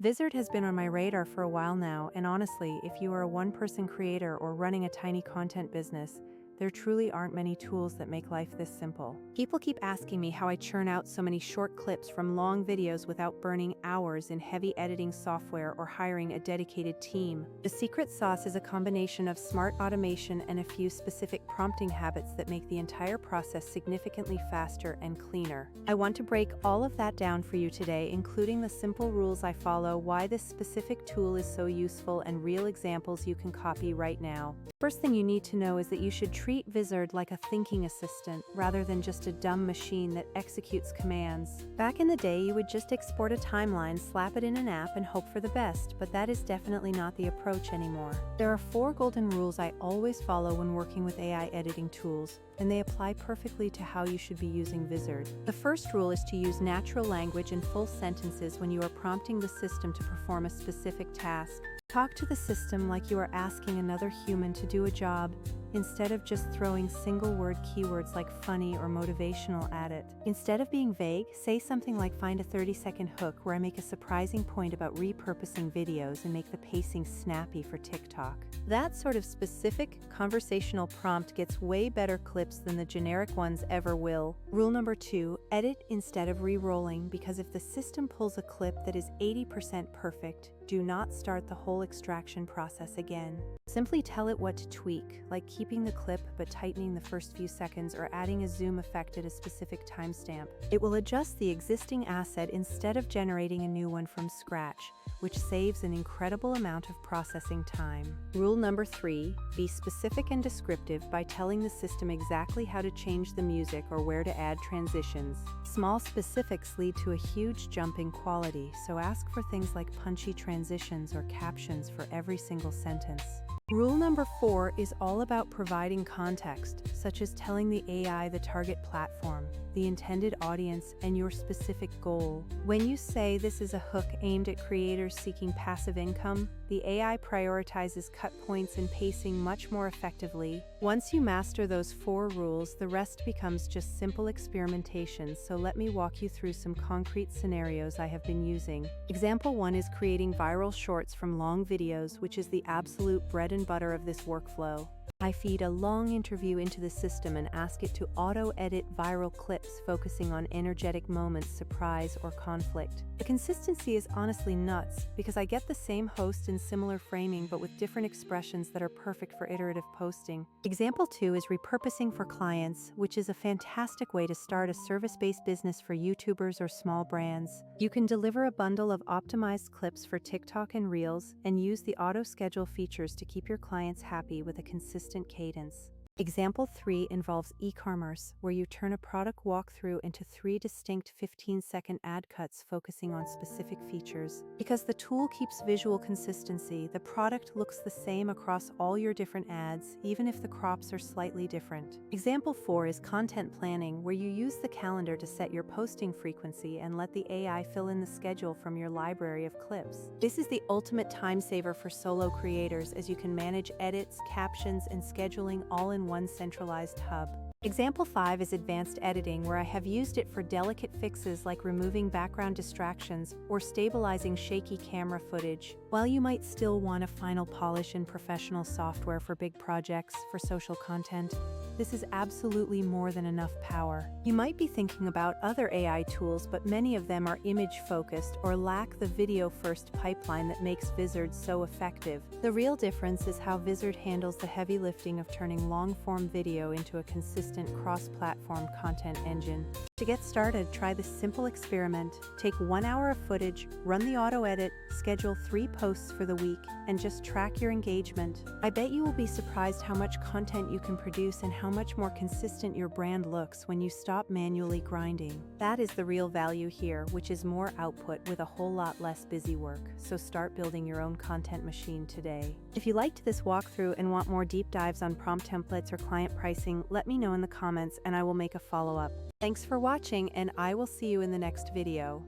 Vizard has been on my radar for a while now, and honestly, if you are a one-person creator or running a tiny content business, there truly aren't many tools that make life this simple. People keep asking me how I churn out so many short clips from long videos without burning hours in heavy editing software or hiring a dedicated team. The secret sauce is a combination of smart automation and a few specific prompting habits that make the entire process significantly faster and cleaner. I want to break all of that down for you today, including the simple rules I follow, why this specific tool is so useful, and real examples you can copy right now. First thing you need to know is that you should treat Vizard like a thinking assistant rather than just a dumb machine that executes commands. Back in the day, you would just export a timeline, slap it in an app, and hope for the best, but that is definitely not the approach anymore. There are 4 golden rules I always follow when working with AI editing tools, and they apply perfectly to how you should be using Vizard. The first rule is to use natural language and full sentences when you are prompting the system to perform a specific task. Talk to the system like you are asking another human to do a job, instead of just throwing single-word keywords like funny or motivational at it. Instead of being vague, say something like, find a 30-second hook where I make a surprising point about repurposing videos and make the pacing snappy for TikTok. That sort of specific conversational prompt gets way better clips than the generic ones ever will. Rule number 2, edit instead of re-rolling, because if the system pulls a clip that is 80% perfect, do not start the whole extraction process again. Simply tell it what to tweak, like keeping the clip but tightening the first few seconds or adding a zoom effect at a specific timestamp. It will adjust the existing asset instead of generating a new one from scratch, which saves an incredible amount of processing time. Rule number 3, be specific and descriptive by telling the system exactly how to change the music or where to add transitions. Small specifics lead to a huge jump in quality, so ask for things like punchy transitions or captions for every single sentence. Rule number 4 is all about providing context, such as telling the AI the target platform, the intended audience, and your specific goal. When you say this is a hook aimed at creators seeking passive income, the AI prioritizes cut points and pacing much more effectively. Once you master those 4 rules, the rest becomes just simple experimentation, so let me walk you through some concrete scenarios I have been using. Example 1 is creating viral shorts from long videos, which is the absolute bread and butter of this workflow. I feed a long interview into the system and ask it to auto-edit viral clips focusing on energetic moments, surprise, or conflict. The consistency is honestly nuts, because I get the same host and similar framing but with different expressions that are perfect for iterative posting. Example 2 is repurposing for clients, which is a fantastic way to start a service-based business for YouTubers or small brands. You can deliver a bundle of optimized clips for TikTok and Reels, and use the auto-schedule features to keep your clients happy with a consistent cadence. Example 3 involves e-commerce, where you turn a product walkthrough into 3 distinct 15-second ad cuts focusing on specific features. Because the tool keeps visual consistency, the product looks the same across all your different ads, even if the crops are slightly different. Example 4 is content planning, where you use the calendar to set your posting frequency and let the AI fill in the schedule from your library of clips. This is the ultimate time saver for solo creators, as you can manage edits, captions, and scheduling all in one centralized hub. Example 5 is advanced editing, where I have used it for delicate fixes like removing background distractions or stabilizing shaky camera footage. While you might still want a final polish in professional software for big projects, for social content, this is absolutely more than enough power. You might be thinking about other AI tools, but many of them are image-focused or lack the video-first pipeline that makes Vizard so effective. The real difference is how Vizard handles the heavy lifting of turning long-form video into a consistent cross-platform content engine. To get started, try this simple experiment. Take 1 hour of footage, run the auto-edit, schedule 3 posts for the week, and just track your engagement. I bet you will be surprised how much content you can produce and how much more consistent your brand looks when you stop manually grinding. That is the real value here, which is more output with a whole lot less busy work. So start building your own content machine today. If you liked this walkthrough and want more deep dives on prompt templates or client pricing, let me know in the comments and I will make a follow-up. Thanks for watching, and I will see you in the next video.